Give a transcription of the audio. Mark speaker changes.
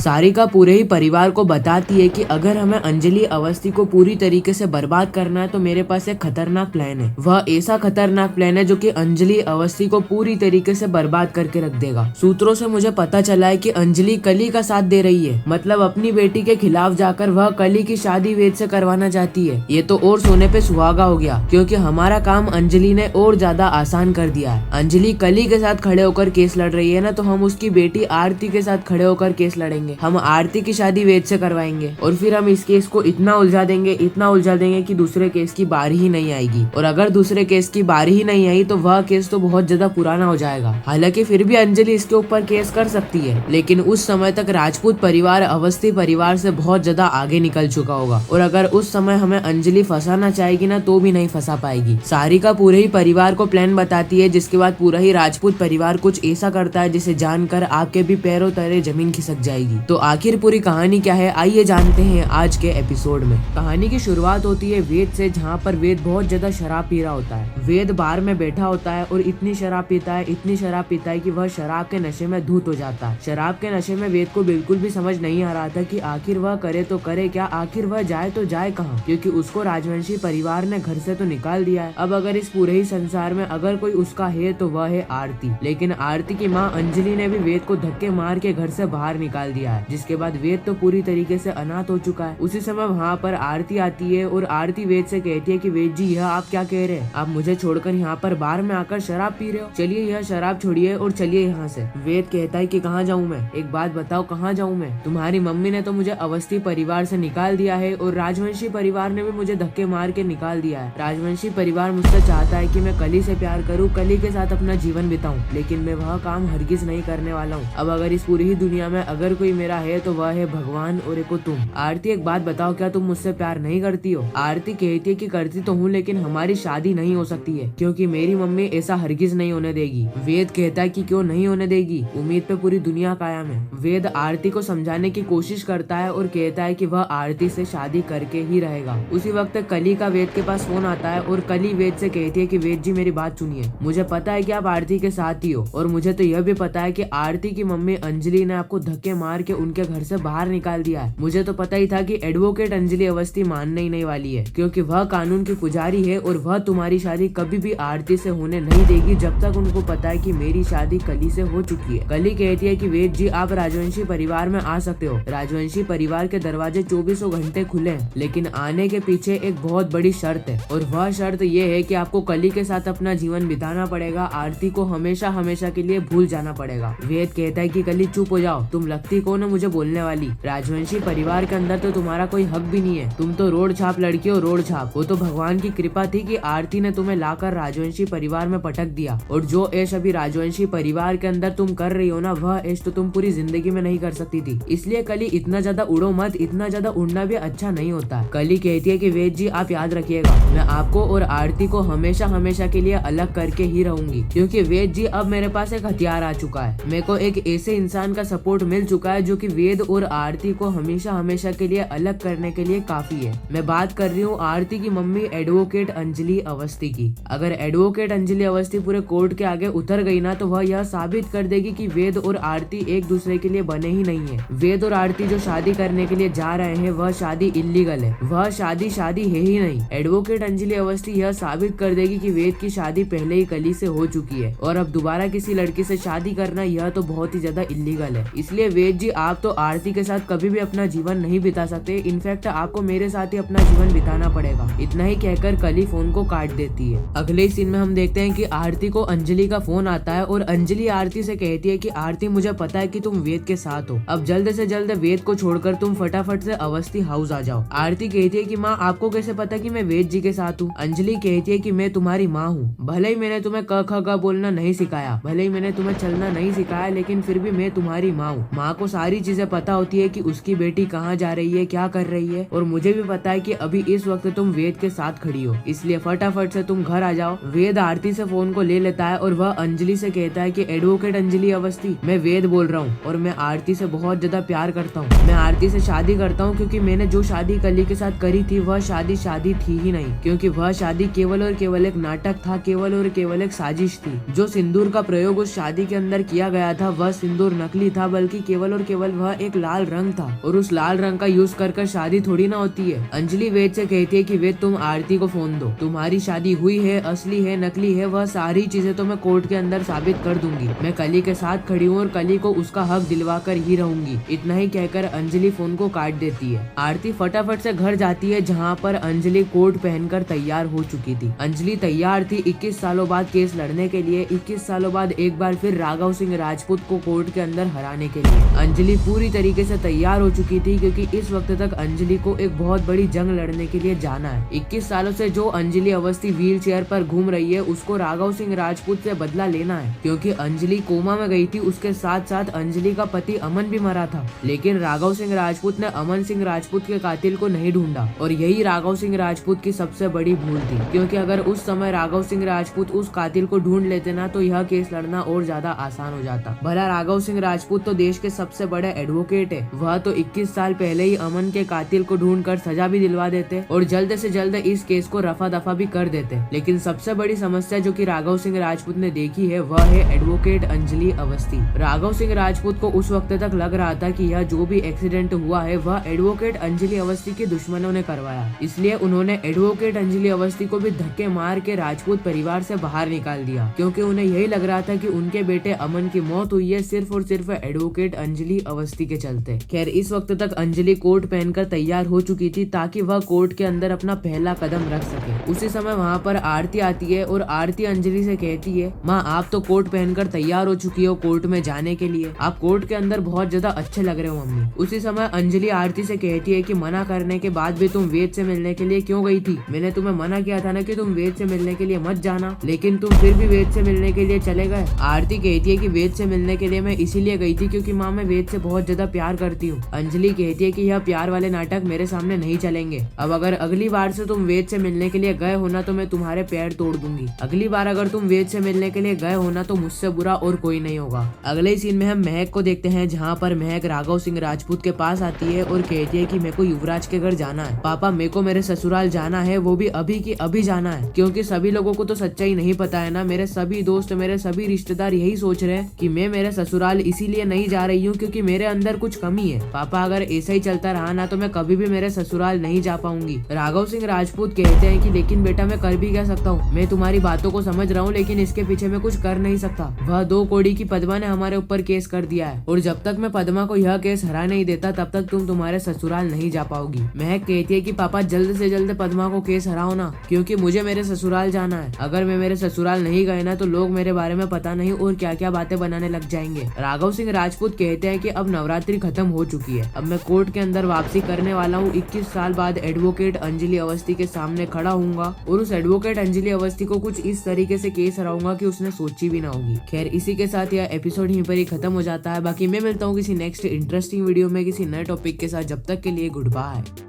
Speaker 1: सारिका पूरे ही परिवार को बताती है कि अगर हमें अंजलि अवस्थी को पूरी तरीके से बर्बाद करना है तो मेरे पास एक खतरनाक प्लान है। वह ऐसा खतरनाक प्लान है जो कि अंजलि अवस्थी को पूरी तरीके से बर्बाद करके रख देगा। सूत्रों से मुझे पता चला है कि अंजलि कली का साथ दे रही है, मतलब अपनी बेटी के खिलाफ जाकर वह कली की शादी वेद से करवाना चाहती है। ये तो और सोने पे सुहागा हो गया, क्योंकि हमारा काम अंजलि ने और ज्यादा आसान कर दिया है। अंजलि कली के साथ खड़े होकर केस लड़ रही है ना, तो हम उसकी बेटी आरती के साथ खड़े होकर केस लड़ेंगे। हम आरती की शादी वेद से करवाएंगे और फिर हम इस केस को इतना उलझा देंगे कि दूसरे केस की बारी ही नहीं आएगी। और अगर दूसरे केस की बारी ही नहीं आई तो वह केस तो बहुत ज्यादा पुराना हो जाएगा। हालांकि फिर भी अंजलि इसके ऊपर केस कर सकती है, लेकिन उस समय तक राजपूत परिवार अवस्थी परिवार से बहुत ज्यादा आगे निकल चुका होगा। और अगर उस समय हमें अंजलि फंसाना चाहेगी ना, तो भी नहीं फंसा पाएगी। सारिका पूरे ही परिवार को प्लान बताती है, जिसके बाद पूरा ही राजपूत परिवार कुछ ऐसा करता है जिसे जानकर आपके भी पैरों तले जमीन खिसक जाएगी। तो आखिर पूरी कहानी क्या है, आइए जानते हैं आज के एपिसोड में। कहानी की शुरुआत होती है वेद से, जहाँ पर वेद बहुत ज्यादा शराब पी रहा होता है। वेद बार में बैठा होता है और इतनी शराब पीता है कि वह शराब के नशे में धुत हो जाता है। शराब के नशे में वेद को बिल्कुल भी समझ नहीं आ रहा था कि आखिर वह करे तो करे क्या, आखिर वह जाए तो जाए कहाँ, क्योंकि उसको राजवंशी परिवार ने घर से तो निकाल दिया है। अब अगर इस पूरे ही संसार में अगर कोई उसका है तो वह है आरती। लेकिन आरती की माँ अंजलि ने भी वेद को धक्के मार के घर से बाहर निकाल दिया है, जिसके बाद वेद तो पूरी तरीके से अनाथ हो चुका है। उसी समय वहाँ पर आरती आती है और आरती वेद से कहती है कि वेद जी, यह आप क्या कह रहे हैं? आप मुझे छोड़कर यहाँ पर बार में आकर शराब पी रहे हो। चलिए यह शराब छोड़िए और चलिए यहाँ से। वेद कहता है कि कहाँ जाऊँ मैं, एक बात बताओ कहाँ जाऊँ मैं? तुम्हारी मम्मी ने तो मुझे अवस्थी परिवार से निकाल दिया है और राजवंशी परिवार ने भी मुझे धक्के मार के निकाल दिया है। राजवंशी परिवार मुझसे चाहता है कि मैं कली से प्यार करूँ, कली के साथ अपना जीवन बिताऊं, लेकिन मैं वह काम हरगिज नहीं करने वाला हूँ। अब अगर इस पूरी ही दुनिया में अगर कोई मेरा है तो वह है भगवान और एक तुम। आरती, एक बात बताओ, क्या तुम मुझसे प्यार नहीं करती हो? आरती कहती है कि करती तो हूँ, लेकिन हमारी शादी नहीं हो सकती है, क्योंकि मेरी मम्मी ऐसा हरगिज नहीं होने देगी। वेद कहता है कि क्यों नहीं होने देगी, उम्मीद पे पूरी दुनिया कायम है। वेद आरती को समझाने की कोशिश करता है और कहता है कि वह आरती से शादी करके ही रहेगा। उसी वक्त कली का वेद के पास फोन आता है और कली वेद से कहती है कि वेद जी, मेरी बात सुनिए। मुझे पता है कि आप आरती के साथ ही हो, और मुझे तो यह भी पता है कि आरती की मम्मी अंजलि ने आपको धक्के मार के उनके घर से बाहर निकाल दिया है। मुझे तो पता ही था कि एडवोकेट अंजलि अवस्थी मानने ही नहीं वाली है, क्योंकि वह कानून की पुजारी है और वह तुम्हारी शादी कभी भी आरती से होने नहीं देगी जब तक उनको पता है कि मेरी शादी कली से हो चुकी है। कली कहती है कि वेद जी, आप राजवंशी परिवार में आ सकते हो। राजवंशी परिवार के दरवाजे 24 घंटे खुले हैं, लेकिन आने के पीछे एक बहुत बड़ी शर्त है, और वह शर्त ये है कि आपको कली के साथ अपना जीवन बिताना पड़ेगा, आरती को हमेशा हमेशा के लिए भूल जाना पड़ेगा। वेद कहता है कि कली चुप हो जाओ, तुम लगती कौन हो मुझे बोलने वाली? राजवंशी परिवार के अंदर तो तुम्हारा कोई हक भी नहीं है, तुम तो रोड छाप लड़की हो, रोड छाप। वो तो भगवान की कृपा थी कि आरती ने तुम्हें लाकर राजवंशी परिवार में पटक दिया, और जो ऐश अभी राजवंशी परिवार के अंदर तुम कर रही हो ना, वह ऐश तो तुम पूरी जिंदगी में नहीं कर सकती थी। इसलिए कली इतना ज्यादा उड़ो मत, इतना ज्यादा उड़ना भी अच्छा नहीं होता। कली कहती है कि वेद जी, आप याद रखिएगा, मैं आपको और आरती को हमेशा हमेशा के लिए अलग करके ही रहूंगी, क्योंकि वेद जी, अब मेरे पास एक हथियार आ चुका है। मेरे को एक ऐसे इंसान का सपोर्ट मिल चुका है जो कि वेद और आरती को हमेशा हमेशा के लिए अलग करने के लिए काफी है। मैं बात कर रही हूँ आरती की मम्मी एडवोकेट अंजलि अवस्थी की। अगर एडवोकेट अंजलि अवस्थी पूरे कोर्ट के आगे उतर गई ना, तो वह यह साबित कर देगी कि वेद और आरती एक दूसरे के लिए बने ही नहीं है। वेद और आरती जो शादी करने के लिए जा रहे हैं, वह शादी इलीगल है, वह शादी है ही नहीं। एडवोकेट अंजलि अवस्थी यह साबित कर देगी कि वेद की शादी पहले ही कली से हो चुकी है, और अब दोबारा किसी लड़की से शादी करना यह तो बहुत ही ज्यादा इलीगल है। इसलिए वेद जी, आप तो आरती के साथ कभी भी अपना जीवन नहीं बिता सकते, इनफैक्ट आपको मेरे साथ ही अपना जीवन बिताना पड़ेगा। इतना ही कहकर कली फोन को काट देती है। अगले सीन में हम देखते हैं कि आरती को अंजलि का फोन आता है और अंजलि आरती से कहती है कि आरती, मुझे पता है कि तुम वेद के साथ हो, अब जल्द से जल्द वेद को छोड़कर तुम फटाफट से अवस्थी हाउस आ जाओ। आरती कहती है कि माँ, आपको कैसे पता कि मैं वेद जी के साथ हूँ? अंजलि कहती है कि मैं तुम्हारी माँ हूँ, भले ही मैंने तुम्हें क ख ग बोलना नहीं सिखाया, भले ही मैंने तुम्हें चलना नहीं सिखाया, लेकिन फिर भी मैं तुम्हारी माँ हूँ। माँ को सारी चीजें पता होती है कि उसकी बेटी कहाँ जा रही है, क्या कर रही है, और मुझे भी पता है कि अभी इस वक्त तुम वेद के साथ खड़ी हो, इसलिए फटाफट से तुम घर आ जाओ। वेद आरती से फोन को ले लेता है और वह अंजलि से कहता है कि एडवोकेट अंजलि अवस्थी, मैं वेद बोल रहा हूँ और मैं आरती से बहुत ज्यादा प्यार करता हूँ। मैं आरती से शादी करता हूँ, क्योंकि मैंने जो शादी कली के साथ करी थी वह शादी थी ही नहीं, क्योंकि वह शादी केवल और केवल एक नाटक था, केवल और केवल एक साजिश थी। जो सिंदूर का प्रयोग उस शादी के अंदर किया गया था वह सिंदूर नकली था, बल्कि केवल और केवल केवल वह एक लाल रंग था और उस लाल रंग का यूज कर शादी थोड़ी ना होती है। अंजलि वेद से कहती है कि वेद तुम आरती को फोन दो, तुम्हारी शादी हुई है, असली है नकली है, वह सारी चीजें तो मैं कोर्ट के अंदर साबित कर दूंगी। मैं कली के साथ खड़ी हूँ और कली को उसका हक दिलवा कर ही रहूंगी। इतना ही कहकर अंजलि फोन को काट देती है। आरती फटाफट से घर जाती है जहाँ पर अंजलि कोट पहनकर तैयार हो चुकी थी। अंजलि तैयार थी 21 सालों बाद केस लड़ने के लिए, 21 सालों बाद एक बार फिर राघव सिंह राजपूत को कोर्ट के अंदर हराने के लिए। अंजलि पूरी तरीके से तैयार हो चुकी थी क्योंकि इस वक्त तक अंजलि को एक बहुत बड़ी जंग लड़ने के लिए जाना है। 21 सालों से जो अंजलि अवस्थी व्हील चेयर पर घूम रही है उसको राघव सिंह राजपूत से बदला लेना है, क्योंकि अंजलि कोमा में गई थी। उसके साथ साथ अंजलि का पति अमन भी मरा था, लेकिन राघव सिंह राजपूत ने अमन सिंह राजपूत के कातिल को नहीं ढूंढा और यही राघव सिंह राजपूत की सबसे बड़ी भूल थी, क्योंकि अगर उस समय राघव सिंह राजपूत उस कातिल को ढूंढ लेते ना तो यह केस लड़ना और ज्यादा आसान हो जाता। भला राघव सिंह राजपूत तो देश के सबसे बड़े एडवोकेट है, वह तो 21 साल पहले ही अमन के कातिल को ढूंढकर सजा भी दिलवा देते और जल्द से जल्द इस केस को रफा दफा भी कर देते। लेकिन सबसे बड़ी समस्या जो कि राघव सिंह राजपूत ने देखी है वह है एडवोकेट अंजलि अवस्थी। राघव सिंह राजपूत को उस वक्त तक लग रहा था कि यह जो भी एक्सीडेंट हुआ है वह एडवोकेट अंजलि अवस्थी के दुश्मनों ने करवाया, इसलिए उन्होंने एडवोकेट अंजलि अवस्थी को भी धक्के मार के राजपूत परिवार से बाहर निकाल दिया, क्योंकि उन्हें यही लग रहा था कि उनके बेटे अमन की मौत हुई है सिर्फ और सिर्फ एडवोकेट अंजलि अवस्थी के चलते। खैर इस वक्त तक अंजलि कोट पहनकर तैयार हो चुकी थी ताकि वह कोर्ट के अंदर अपना पहला कदम रख सके। उसी समय वहाँ पर आरती आती है और आरती अंजलि से कहती है, माँ आप तो कोट पहनकर तैयार हो चुकी हो कोर्ट में जाने के लिए, आप कोर्ट के अंदर बहुत ज्यादा अच्छे लग रहे हो मम्मी। उसी समय अंजलि आरती से कहती है कि मना करने के बाद भी तुम वेद से मिलने के लिए क्यों गई थी? मैंने तुम्हें मना किया था ना कि तुम वेद से मिलने के लिए मत जाना, लेकिन तुम फिर भी वेद से मिलने के लिए चले गए। आरती कहती है कि वेद से मिलने के लिए मैं इसीलिए गई थी क्योंकि माँ मैं वेद से बहुत ज्यादा प्यार करती हूँ। अंजलि कहती है कि यह प्यार वाले नाटक मेरे सामने नहीं चलेंगे। अब अगर अगली बार से तुम वेद से मिलने के लिए गए हो ना तो मैं तुम्हारे पैर तोड़ दूंगी। अगली बार अगर तुम वेद से मिलने के लिए गए हो ना तो मुझसे बुरा और कोई नहीं होगा। अगले ही सीन में हम महक को देखते हैं जहाँ पर महक राघव सिंह राजपूत के पास आती है और कहती है कि मेरे को युवराज के घर जाना है। पापा मेरे को मेरे ससुराल जाना है, वो भी अभी की अभी जाना है, क्योंकि सभी लोगों को तो सच्चाई नहीं पता है ना। मेरे सभी दोस्त मेरे सभी रिश्तेदार यही सोच रहे हैं कि मैं मेरे ससुराल इसीलिए नहीं जा रही हूँ क्योंकि मेरे अंदर कुछ कमी है। पापा अगर ऐसा ही चलता रहा ना तो मैं कभी भी मेरे ससुराल नहीं जा पाऊंगी। राघव सिंह राजपूत कहते हैं कि लेकिन बेटा मैं कर भी क्या सकता हूँ, मैं तुम्हारी बातों को समझ रहा हूँ लेकिन इसके पीछे मैं कुछ कर नहीं सकता। वह 2 कौड़ी की पद्मा ने हमारे ऊपर केस कर दिया है और जब तक मैं पद्मा को यह केस हरा नहीं देता तब तक तुम तुम्हारे ससुराल नहीं जा पाओगी। महक कहती है कि पापा जल्द से जल्द पद्मा को केस हराओ ना, क्योंकि मुझे मेरे ससुराल जाना है। अगर मैं मेरे ससुराल नहीं गए ना तो लोग मेरे बारे में पता नहीं और क्या क्या बातें बनाने लग जाएंगे। राघव सिंह राजपूत कहते हैं कि अब नवरात्रि खत्म हो चुकी है, अब मैं कोर्ट के अंदर वापसी करने वाला हूँ। 21 साल बाद एडवोकेट अंजलि अवस्थी के सामने खड़ा हूँगा और उस एडवोकेट अंजलि अवस्थी को कुछ इस तरीके से केस हराऊंगा कि उसने सोची भी ना होगी। खैर इसी के साथ यह एपिसोड यहीं पर ही खत्म हो जाता है। बाकी मैं मिलता हूँ किसी नेक्स्ट इंटरेस्टिंग वीडियो में किसी नए टॉपिक के साथ। जब तक के लिए गुड बाय।